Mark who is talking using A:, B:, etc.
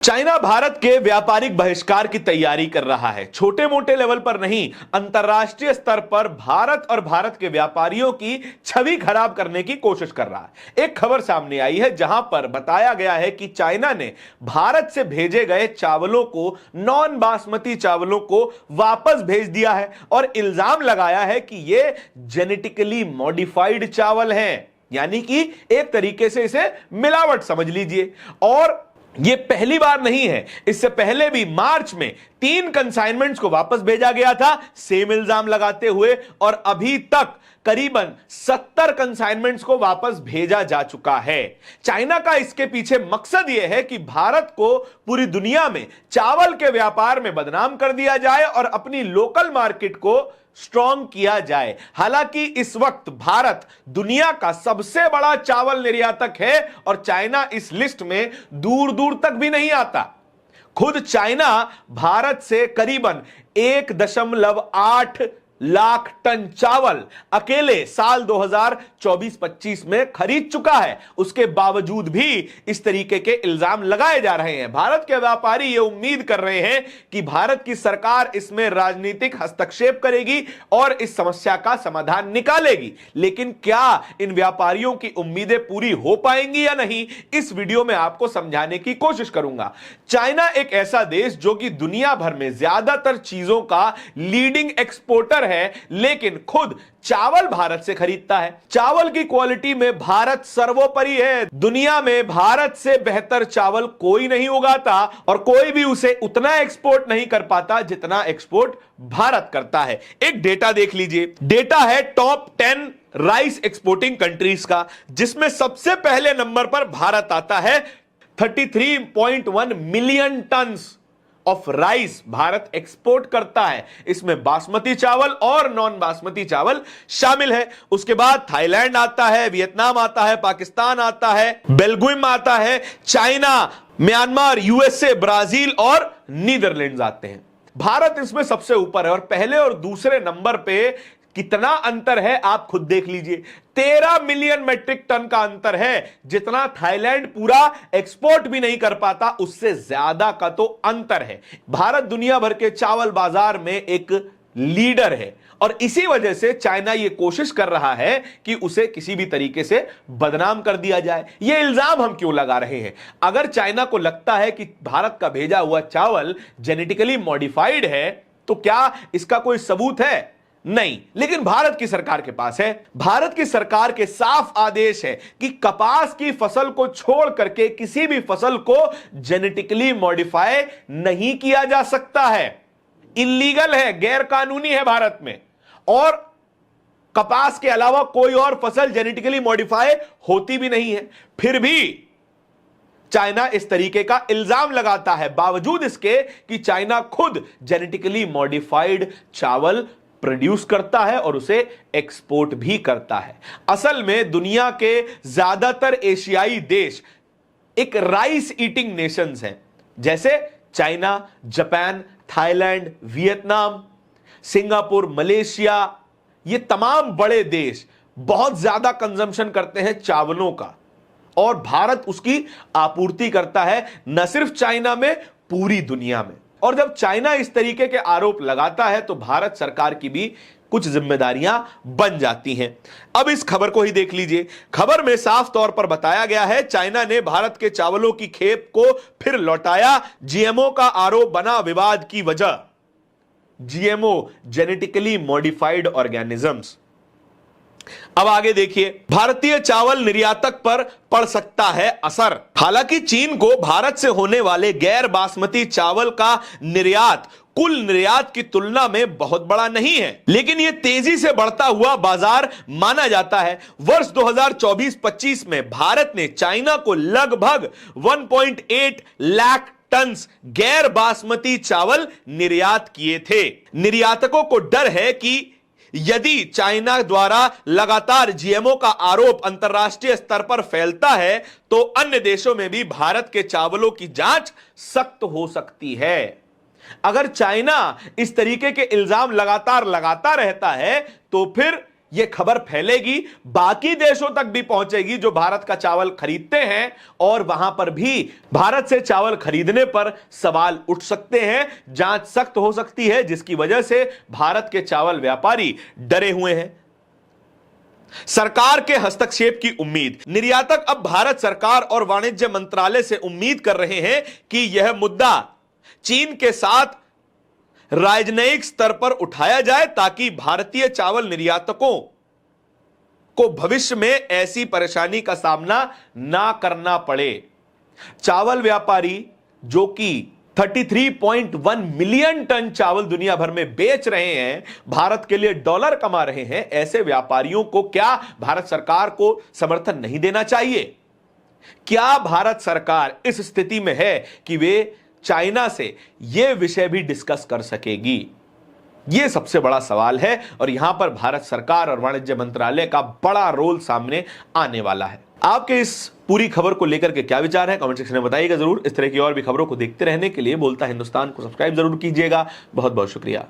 A: China Bharat के व्यापारिक बहिष्कार की तैयारी कर रहा है। छोटे मोटे लेवल पर नहीं, अंतरराष्ट्रीय स्तर पर भारत और भारत के व्यापारियों की छवि खराब करने की कोशिश कर रहा है। एक खबर सामने आई है जहां पर बताया गया है कि चाइना ने भारत से भेजे गए चावलों को, नॉन बासमती चावलों को वापस भेज दिया है और इल्जाम लगाया है कि ये जेनेटिकली मॉडिफाइड चावल हैं, यानी कि एक तरीके से इसे मिलावट समझ लीजिए। और यह पहली बार नहीं है, इससे पहले भी मार्च में 3 कंसाइनमेंट्स को वापस भेजा गया था सेम इल्जाम लगाते हुए, और अभी तक करीबन 70 कंसाइनमेंट्स को वापस भेजा जा चुका है। चाइना का इसके पीछे मकसद यह है कि भारत को पूरी दुनिया में चावल के व्यापार में बदनाम कर दिया जाए और अपनी लोकल मार्केट को स्ट्रॉन्ग किया जाए। हालांकि इस वक्त भारत दुनिया का सबसे बड़ा चावल निर्यातक है और चाइना इस लिस्ट में दूर दूर तक भी नहीं आता। खुद चाइना भारत से करीबन 1.8 लाख टन चावल अकेले साल 2024-25 में खरीद चुका है। उसके बावजूद भी इस तरीके के इल्जाम लगाए जा रहे हैं। भारत के व्यापारी ये उम्मीद कर रहे हैं कि भारत की सरकार इसमें राजनीतिक हस्तक्षेप करेगी और इस समस्या का समाधान निकालेगी। लेकिन क्या इन व्यापारियों की उम्मीदें पूरी हो पाएंगी या नहीं, इस वीडियो में आपको समझाने की कोशिश करूंगा। चाइना एक ऐसा देश जो कि दुनिया भर में ज्यादातर चीजों का लीडिंग एक्सपोर्टर है, लेकिन खुद चावल भारत से खरीदता है। चावल की क्वालिटी में भारत सर्वोपरि है। दुनिया में भारत से बेहतर चावल कोई नहीं उगाता और कोई भी उसे उतना एक्सपोर्ट नहीं कर पाता जितना एक्सपोर्ट भारत करता है। एक डेटा देख लीजिए, डेटा है टॉप 10 राइस एक्सपोर्टिंग कंट्रीज का, जिसमें सबसे पहले नंबर पर भारत आता है। 33.1 million ton of rice Bharat export करता है। इसमें बासमती चावल और नॉन बासमती चावल शामिल है। उसके बाद थाईलैंड आता है, वियतनाम आता है, पाकिस्तान आता है, बेल्जियम आता है, चाइना, म्यांमार, यूएसए, ब्राजील और नीदरलैंड्स आते हैं। भारत इसमें सबसे ऊपर है और पहले और दूसरे नंबर पे कितना अंतर है आप खुद देख लीजिए। 13 मिलियन मेट्रिक टन का अंतर है, जितना थाईलैंड पूरा एक्सपोर्ट भी नहीं कर पाता उससे ज्यादा का तो अंतर है। भारत दुनिया भर के चावल बाजार में एक लीडर है और इसी वजह से चाइना यह कोशिश कर रहा है कि उसे किसी भी तरीके से बदनाम कर दिया जाए। यह इल्जाम हम क्यों लगा रहे हैं? अगर चाइना को लगता है कि भारत का भेजा हुआ चावल जेनेटिकली मॉडिफाइड है तो क्या इसका कोई सबूत है? नहीं, लेकिन भारत की सरकार के पास है। भारत की सरकार के साफ आदेश है कि कपास की फसल को छोड़ करके किसी भी फसल को जेनेटिकली मॉडिफाई नहीं किया जा सकता है। इल्लीगल है, गैर कानूनी है भारत में। और कपास के अलावा कोई और फसल जेनेटिकली मॉडिफाई होती भी नहीं है। फिर भी चाइना इस तरीके का इल्जाम लगाता है, बावजूद इसके कि चाइना खुद जेनेटिकली मॉडिफाइड चावल प्रोड्यूस करता है और उसे एक्सपोर्ट भी करता है। असल में दुनिया के ज्यादातर एशियाई देश एक राइस ईटिंग नेशंस हैं, जैसे China, Japan, Thailand, Vietnam, Singapore, Malaysia. ये तमाम बड़े देश बहुत ज्यादा कंजम्पशन करते हैं चावलों का और भारत उसकी आपूर्ति करता है, न सिर्फ चाइना में, पूरी दुनिया में। और जब चाइना इस तरीके के आरोप लगाता है तो भारत सरकार की भी कुछ जिम्मेदारियां बन जाती हैं। अब इस खबर को ही देख लीजिए। खबर में साफ तौर पर बताया गया है चाइना ने भारत के चावलों की खेप को फिर लौटाया। जीएमओ का आरोप बना विवाद की वजह। GMO, genetically modified organisms. अब आगे देखिए, भारतीय चावल निर्यातक पर पड़ सकता है असर। हालांकि चीन को भारत से होने वाले गैर बासमती चावल का निर्यात कुल निर्यात की तुलना में बहुत बड़ा नहीं है, लेकिन यह तेजी से बढ़ता हुआ बाजार माना जाता है। वर्ष 2024-25 में भारत ने चाइना को लगभग 1.8 लाख टन गैर बासमती चावल निर्यात किए थे। निर्यातकों को डर है कि यदि चाइना द्वारा लगातार जीएमओ का आरोप अंतरराष्ट्रीय स्तर पर फैलता है तो अन्य देशों में भी भारत के चावलों की जांच सख्त हो सकती है। अगर चाइना इस तरीके के इल्जाम लगातार लगाता रहता है तो फिर यह खबर फैलेगी, बाकी देशों तक भी पहुंचेगी जो भारत का चावल खरीदते हैं, और वहां पर भी भारत से चावल खरीदने पर सवाल उठ सकते हैं, जांच सख्त हो सकती है, जिसकी वजह से भारत के चावल व्यापारी डरे हुए हैं। सरकार के हस्तक्षेप की उम्मीद। निर्यातक अब भारत सरकार और वाणिज्य मंत्रालय से उम्मीद कर रहे हैं कि यह मुद्दा चीन के साथ राजनयिक स्तर पर उठाया जाए, ताकि भारतीय चावल निर्यातकों को भविष्य में ऐसी परेशानी का सामना ना करना पड़े। चावल व्यापारी जो कि 33.1 मिलियन टन चावल दुनिया भर में बेच रहे हैं, भारत के लिए डॉलर कमा रहे हैं, ऐसे व्यापारियों को क्या भारत सरकार को समर्थन नहीं देना चाहिए? क्या भारत सरकार इस स्थिति में है कि वे चाइना से यह विषय भी डिस्कस कर सकेगी? यह सबसे बड़ा सवाल है, और यहां पर भारत सरकार और वाणिज्य मंत्रालय का बड़ा रोल सामने आने वाला है। आपके इस पूरी खबर को लेकर के क्या विचार है, कमेंट सेक्शन में बताइएगा जरूर। इस तरह की और भी खबरों को देखते रहने के लिए बोलता हिंदुस्तान को सब्सक्राइब जरूर कीजिएगा। बहुत बहुत शुक्रिया।